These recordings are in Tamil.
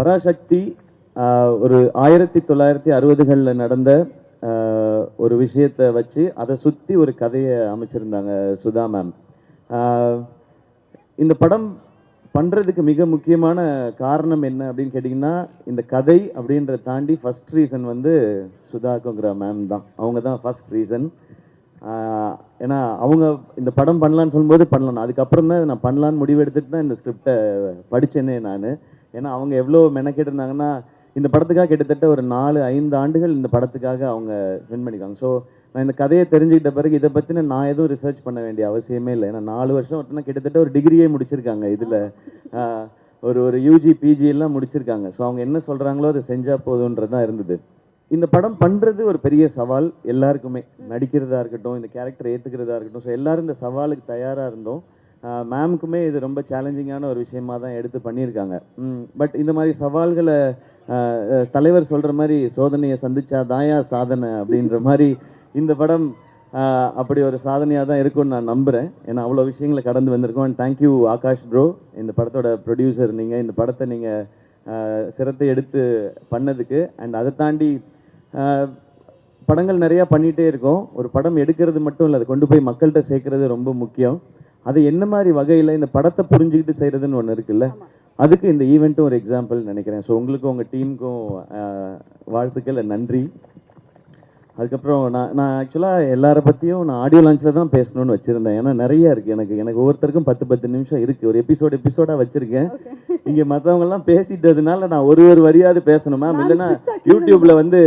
பராசக்தி ஒரு 1960களில் நடந்த ஒரு விஷயத்தை வச்சு அதை சுற்றி ஒரு கதையை அமைச்சிருந்தாங்க சுதா மேம். இந்த படம் பண்ணுறதுக்கு மிக முக்கியமான காரணம் என்ன அப்படின்னு கேட்டிங்கன்னா, இந்த கதை அப்படின்றத தாண்டி ஃபஸ்ட் ரீசன் வந்து சுதாக்குங்கிற மேம் தான். அவங்க தான் ஃபஸ்ட் ரீசன். ஏன்னா அவங்க இந்த படம் பண்ணலான்னு சொல்லும்போது பண்ணலாம், அதுக்கப்புறம் தான் நான் பண்ணலான்னு முடிவு எடுத்துட்டு தான் இந்த ஸ்கிரிப்டை படித்தேனே நான். ஏன்னா அவங்க எவ்வளோ மெனக்கெட்டு இருந்தாங்கன்னா, இந்த படத்துக்காக கிட்டத்தட்ட ஒரு 4-5 ஆண்டுகள் இந்த படத்துக்காக அவங்க ஸ்பெண்ட் பண்ணியிருக்காங்க. ஸோ நான் இந்த கதையை தெரிஞ்சுக்கிட்ட பிறகு இதை பற்றின நான் எதுவும் ரிசர்ச் பண்ண வேண்டிய அவசியமே இல்லை. ஏன்னா 4 வருஷம் ஒருத்தனா கிட்டத்தட்ட ஒரு டிகிரியே முடிச்சிருக்காங்க இதில். ஒரு யூஜி பிஜி எல்லாம் முடிச்சிருக்காங்க. ஸோ அவங்க என்ன சொல்கிறாங்களோ அதை செஞ்சால் போதுன்றது தான் இருந்தது. இந்த படம் பண்ணுறது ஒரு பெரிய சவால் எல்லாருக்குமே, நடிக்கிறதா இருக்கட்டும், இந்த கேரக்டர் ஏற்றுக்கிறதா இருக்கட்டும். ஸோ எல்லோரும் இந்த சவாலுக்கு தயாராக இருந்தோம். மேமுக்குமே இது ரொம்ப சேலஞ்சிங்கான ஒரு விஷயமாக தான் எடுத்து பண்ணியிருக்காங்க. பட் இந்த மாதிரி சவால்களை தலைவர் சொல்கிற மாதிரி சோதனையை சந்திச்சா தாயா சாதனை அப்படின்ற மாதிரி இந்த படம் அப்படி ஒரு சாதனையாக தான் இருக்கும்னு நான் நம்புகிறேன். ஏன்னா அவ்வளோ விஷயங்களை கடந்து வந்திருக்கோம். அண்ட் தேங்க்யூ ஆகாஷ் ப்ரோ, இந்த படத்தோட ப்ரொடியூசர் நீங்கள், இந்த படத்தை நீங்கள் சிரத்தை எடுத்து பண்ணதுக்கு. அண்ட் அதை தாண்டி படங்கள் நிறையா பண்ணிகிட்டே இருக்கோம். ஒரு படம் எடுக்கிறது மட்டும் இல்லை, அதை கொண்டு போய் மக்கள்கிட்ட சேர்க்கறது ரொம்ப முக்கியம். அது என்ன மாதிரி வகையில் இந்த படத்தை புரிஞ்சுக்கிட்டு செய்கிறதுன்னு ஒன்று இருக்குல்ல, அதுக்கு இந்த ஈவெண்ட்டும் ஒரு எக்ஸாம்பிள் நினைக்கிறேன். ஸோ உங்களுக்கும் உங்கள் டீமுக்கும் வாழ்த்துக்கள், நன்றி. அதுக்கப்புறம் நான் ஆக்சுவலாக எல்லாரை பற்றியும் நான் ஆடியோ லான்ச்சில் தான் பேசணும்னு வச்சுருந்தேன். ஏன்னா நிறையா இருக்குது எனக்கு ஒவ்வொருத்தருக்கும் 10 நிமிஷம் இருக்குது. ஒரு எபிசோடாக வச்சுருக்கேன். இங்கே மற்றவங்கெல்லாம் பேசிட்டதுனால நான் ஒரு வரியாவது பேசணும் மேம். இல்லைன்னா யூடியூப்பில் வந்து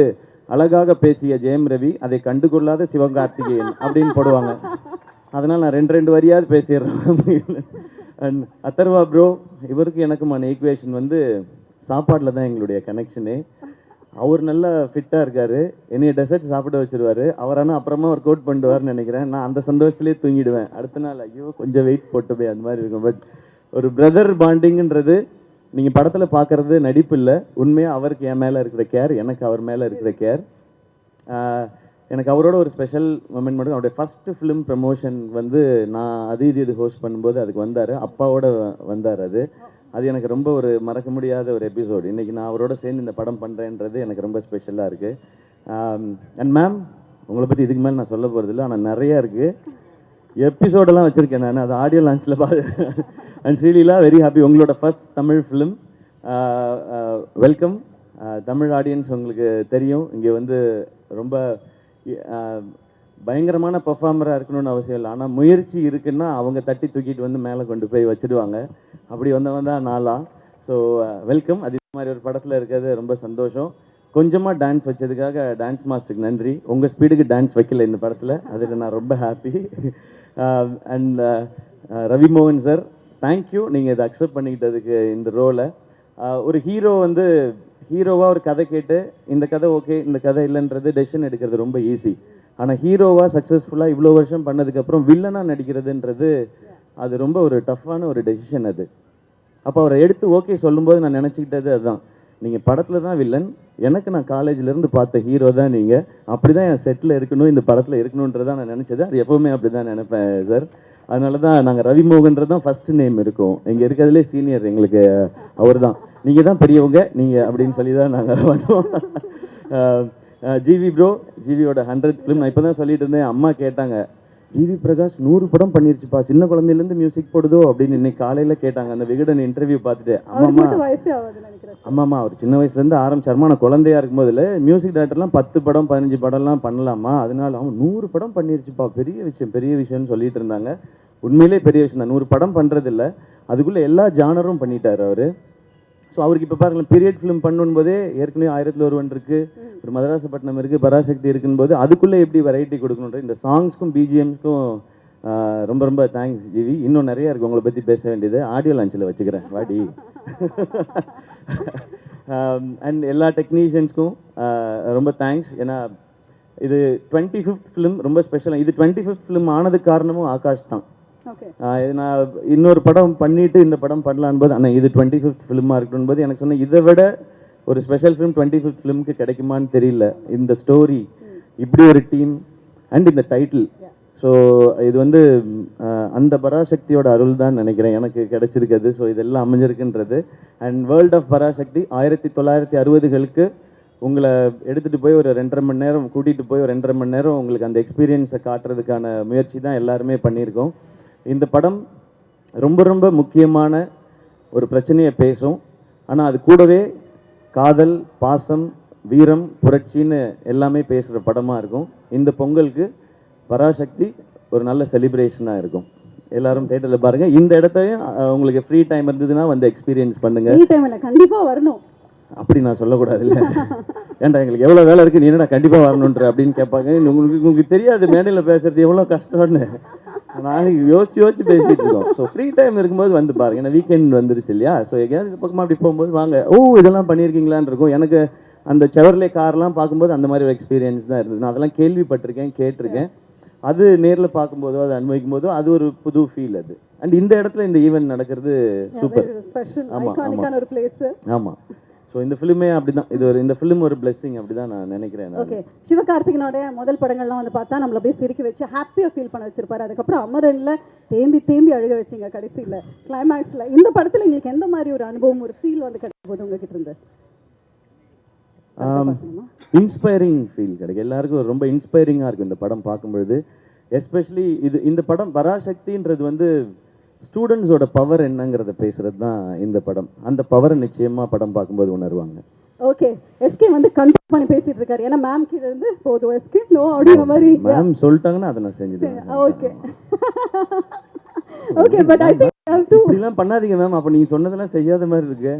அழகாக பேசிய ஜெயம் ரவி, அதை கண்டுகொள்ளாத சிவகார்த்திகேயன் அப்படின்னு போடுவாங்க. அதனால் நான் 2 வரியாவது பேசிடுறேன். அண்ட் அத்தர்வா ப்ரோ, இவருக்கு எனக்குமான ஈக்குவேஷன் வந்து சாப்பாட்டில் தான் எங்களுடைய கனெக்ஷனே. அவர் நல்லா ஃபிட்டாக இருக்கார், என்னைய டெசர்ட் சாப்பிட வச்சுருவார். அவரானா அப்புறமா ஒர்க் அவுட் பண்ணிடுவார்னு நினைக்கிறேன். நான் அந்த சந்தோஷத்துலேயே தூங்கிடுவேன். அடுத்த நாள் ஐயோ கொஞ்சம் வெயிட் போட்டு போய் அந்த மாதிரி இருக்கும். பட் ஒரு பிரதர் பாண்டிங்கிறது நீங்கள் படத்தில் பார்க்குறது நடிப்பு இல்லை, உண்மையாக அவருக்கு என் மேலே இருக்கிற கேர், எனக்கு அவர் மேலே இருக்கிற கேர். எனக்கு அவரோட ஒரு ஸ்பெஷல் மொமெண்ட் மட்டும், அவருடைய ஃபஸ்ட்டு ஃபிலிம் ப்ரமோஷன் வந்து நான் இது ஹோஸ்ட் பண்ணும்போது அதுக்கு வந்தார், அப்பாவோட வந்தார். அது எனக்கு ரொம்ப ஒரு மறக்க முடியாத ஒரு எபிசோடு. இன்றைக்கி நான் அவரோட சேர்ந்து இந்த படம் பண்ணுறேன்றது எனக்கு ரொம்ப ஸ்பெஷலாக இருக்குது. அண்ட் மேம், உங்களை பற்றி இதுக்கு மேலே நான் சொல்ல போகிறதில்ல, ஆனால் நிறையா இருக்குது. எபிசோடெல்லாம் வச்சுருக்கேன் நான், அது ஆடியோ லான்ச்சில் பார்த்து. அண்ட் ஸ்ரீலீலா, வெரி ஹாப்பி, உங்களோட first Tamil film. Welcome. Tamil audience உங்களுக்கு தெரியும், இங்கே வந்து ரொம்ப பயங்கரமான பர்ஃபார்மராக இருக்கணும்னு அவசியம் இல்லை, ஆனால் முயற்சி இருக்குன்னா அவங்க தட்டி தூக்கிட்டு வந்து மேலே கொண்டு போய் வச்சுடுவாங்க. அப்படி வந்தவன் தான் நாளா. So welcome. அது மாதிரி ஒரு படத்தில் இருக்கிறது ரொம்ப சந்தோஷம். கொஞ்சமாக டான்ஸ் வச்சதுக்காக டான்ஸ் மாஸ்டருக்கு நன்றி. உங்கள் ஸ்பீடுக்கு டான்ஸ் வைக்கல இந்த படத்தில், அதுக்கு நான் ரொம்ப ஹாப்பி. அண்ட் ரவி மோகன் சார், தேங்க்யூ, நீங்கள் இதை அக்செப்ட் பண்ணிக்கிட்டதுக்கு இந்த ரோலை. ஒரு ஹீரோ வந்து ஹீரோவாக ஒரு கதை கேட்டு இந்த கதை ஓகே இந்த கதை இல்லைன்றது டெசிஷன் எடுக்கிறது ரொம்ப ஈஸி. ஆனால் ஹீரோவாக சக்ஸஸ்ஃபுல்லாக இவ்வளோ வருஷம் பண்ணதுக்கப்புறம் வில்லனாக நடிக்கிறதுன்றது அது ரொம்ப ஒரு டஃப்பான ஒரு டெசிஷன் அது. அப்போ அவரை எடுத்து ஓகே சொல்லும்போது நான் நினச்சிக்கிட்டது அதுதான், நீங்கள் படத்தில் தான் வில்லன், எனக்கு நான் காலேஜிலேருந்து பார்த்த ஹீரோ தான் நீங்கள், அப்படி தான் என் செட்டில் இருக்கணும், இந்த படத்தில் இருக்கணுன்றதான் நான் நினச்சது. அது எப்போவுமே அப்படி தான் நினைப்பேன் சார். அதனால தான் நாங்கள் ரவிமோகன்றது தான் ஃபஸ்ட்டு நேம் இருக்கும். இங்கே இருக்கிறதுலே சீனியர் எங்களுக்கு அவர் தான். நீங்கள் தான் பெரியவங்க நீங்கள் அப்படின்னு சொல்லி தான் நாங்கள் வந்தோம். ஜிவி ப்ரோ, ஜிவியோட 100th ஃபிலிம். நான் இப்போ தான் சொல்லிட்டு இருந்தேன், அம்மா கேட்டாங்க, ஜிவி பிரகாஷ் 100 படம் பண்ணிருச்சுப்பா, சின்ன குழந்தையிலேருந்து மியூசிக் போடுதோ அப்படின்னு இன்னைக்கு காலையில் கேட்டாங்க அந்த விகடன் இன்டர்வியூ பார்த்துட்டு. ஆமாம்மா அவர் சின்ன வயசுலேருந்து ஆரம்பிச்சாருமா, நான் குழந்தையா இருக்கும்போதில் மியூசிக் டைரக்டர்லாம் 10 படம் 15 படம்லாம் பண்ணலாமா, அதனால அவன் 100 படம் பண்ணிருச்சுப்பா, பெரிய விஷயம்னு சொல்லிட்டு இருந்தாங்க. உண்மையிலே பெரிய விஷயம் தான். 100 படம் பண்ணுறதில்ல, அதுக்குள்ளே எல்லா ஜானரும் பண்ணிட்டார் அவர். ஸோ அவருக்கு இப்போ பாருங்களேன், பீரியட் ஃபிலிம் பண்ணும்போதே ஏற்கனவே 1001 இருக்குது, ஒரு மதராசப்பட்டினம் இருக்குது, பராசக்தி இருக்கும்போது அதுக்குள்ளே எப்படி வெரைட்டி கொடுக்கணுன்ற இந்த சாங்ஸ்க்கும் பிஜிஎம்ஸ்க்கும் ரொம்ப ரொம்ப தேங்க்ஸ் ஜிவி. இன்னும் நிறையா இருக்குது உங்களை பற்றி பேச வேண்டியது, ஆடியோ லான்ச்சில் வச்சுக்கிறேன் வாடி. அண்ட் எல்லா டெக்னீஷியன்ஸ்க்கும் ரொம்ப தேங்க்ஸ். ஏன்னா இது 25th ஃபிலிம், ரொம்ப ஸ்பெஷலாக. இது 25th ஃபிலிம் ஆனதுக்கு காரணமும் ஆகாஷ் தான். நான் இன்னொரு படம் பண்ணிட்டு இந்த படம் பண்ணலான் போது, ஆனால் இது 25th ஃபிலிமாக இருக்கணும் போது எனக்கு சொன்னேன், இதை விட ஒரு ஸ்பெஷல் ஃபிலிம் 25th ஃபிலிமுக்கு கிடைக்குமான்னு தெரியல. இந்த ஸ்டோரி, இப்படி ஒரு டீம் அண்ட் இந்த டைட்டில் ஸோ இது வந்து அந்த பராசக்தியோட அருள் தான் நினைக்கிறேன் எனக்கு கிடைச்சிருக்குது. ஸோ இதெல்லாம் அமைஞ்சிருக்குன்றது. அண்ட் வேர்ல்ட் ஆஃப் பராசக்தி 1960களுக்கு உங்களை எடுத்துகிட்டு போய் ஒரு 2.5 மணி நேரம் கூட்டிகிட்டு போய் ஒரு 2.5 மணி நேரம் உங்களுக்கு அந்த எக்ஸ்பீரியன்ஸை காட்டுறதுக்கான முயற்சி தான் எல்லாருமே பண்ணியிருக்கோம். இந்த படம் ரொம்ப ரொம்ப முக்கியமான ஒரு பிரச்சனையை பேசும். ஆனால் அது கூடவே காதல், பாசம், வீரம், புரட்சின்னு எல்லாமே பேசுகிற படமாக இருக்கும். இந்த பொங்கலுக்கு பராசக்தி ஒரு நல்ல செலிப்ரேஷனாக இருக்கும். எல்லாரும் தேட்டரில் பாருங்கள். இந்த இடத்தையும் உங்களுக்கு ஃப்ரீ டைம் இருந்ததுன்னா வந்து எக்ஸ்பீரியன்ஸ் பண்ணுங்கள். ஃப்ரீ டைமில் கண்டிப்பாக வரணும். அப்படி நான் சொல்லக்கூடாது இல்லை. ஏன்டா எங்களுக்கு எவ்வளோ வேலை இருக்குது, நீ என்னடா கண்டிப்பாக வரணுன்ற அப்படின்னு கேட்பாங்க. உங்களுக்கு தெரியாது மேடையில் பேசுறது எவ்வளோ கஷ்டம்னு. நாளைக்கு யோசிச்சு பேசிகிட்டு இருக்கோம். ஸோ ஃப்ரீ டைம் இருக்கும்போது வந்து பாருங்கள். ஏன்னா வீக்கெண்ட் வந்துருச்சு இல்லையா? ஸோ எங்கேயாவது இந்த பக்கமாக அப்படி போகும்போது வாங்க, இதெல்லாம் பண்ணியிருக்கீங்களான்னு இருக்கும். எனக்கு அந்த செவர்லே கார்லாம் பார்க்கும்போது அந்த மாதிரி ஒரு எக்ஸ்பீரியன்ஸ் தான் இருந்தது. நான் அதெல்லாம் கேள்விப்பட்டிருக்கேன், கேட்டிருக்கேன். அது நேரில் பார்க்கும்போதோ அது அனுபவிக்கும் போதோ அது ஒரு புது ஃபீல் அது. அண்ட் இந்த இடத்துல இந்த ஈவெண்ட் நடக்கிறது சூப்பர். ஆமாம். ஸோ இந்த ஃபிலிமே அப்படி தான். இந்த ஃபிலிம் ஒரு பிளெஸிங் அப்படி தான் நான் நினைக்கிறேன். ஓகே, சிவகார்த்திகனோட முதல் படங்கள்லாம் வந்து பார்த்தா நம்மள அப்படியே சிரிக்க வச்சு ஹாப்பியாக ஃபீல் பண்ண வச்சிருப்பாரு. அதுக்கப்புறம் அமரனில் தேம்பி அழுக வச்சிங்க கடைசியில் கிளைமேக்ஸில். இந்த படத்தில் எங்களுக்கு எந்த மாதிரி ஒரு அனுபவம், ஒரு ஃபீல் வந்து கிடைக்கும் போது உங்ககிட்ட இருந்து? இன்ஸ்பைரிங் ஃபீல் கிடைக்கும். எல்லாருக்கும் ரொம்ப இன்ஸ்பைரிங்காக இருக்கும் இந்த படம் பார்க்கும்பொழுது. எஸ்பெஷலி இந்த படம் பராசக்தின்றது வந்து ஸ்டூடெண்ட்ஸோட பவர் என்னங்கிறத பேசுறது தான் இந்த படம். அந்த பவரை நிச்சயமாக படம் பார்க்கும்போது உணர்வாங்க. ஓகே, எஸ்கே வந்து கண்ட்ரோல் பண்ணி பேசிட்டு இருக்காரு. ஏன்னா மேம் கிட்ட இருந்து போதும் எஸ்கே நோ அப்படிங்கிற மாதிரி மேம் சொல்லிட்டாங்கன்னா அதை நான் செஞ்சுட்டேன். Okay okay, but I think you have to இப்படிலாம் பண்ணாதீங்க மேம். அப்போ நீங்கள் சொன்னதெல்லாம் செய்யாத மாதிரி இருக்கு.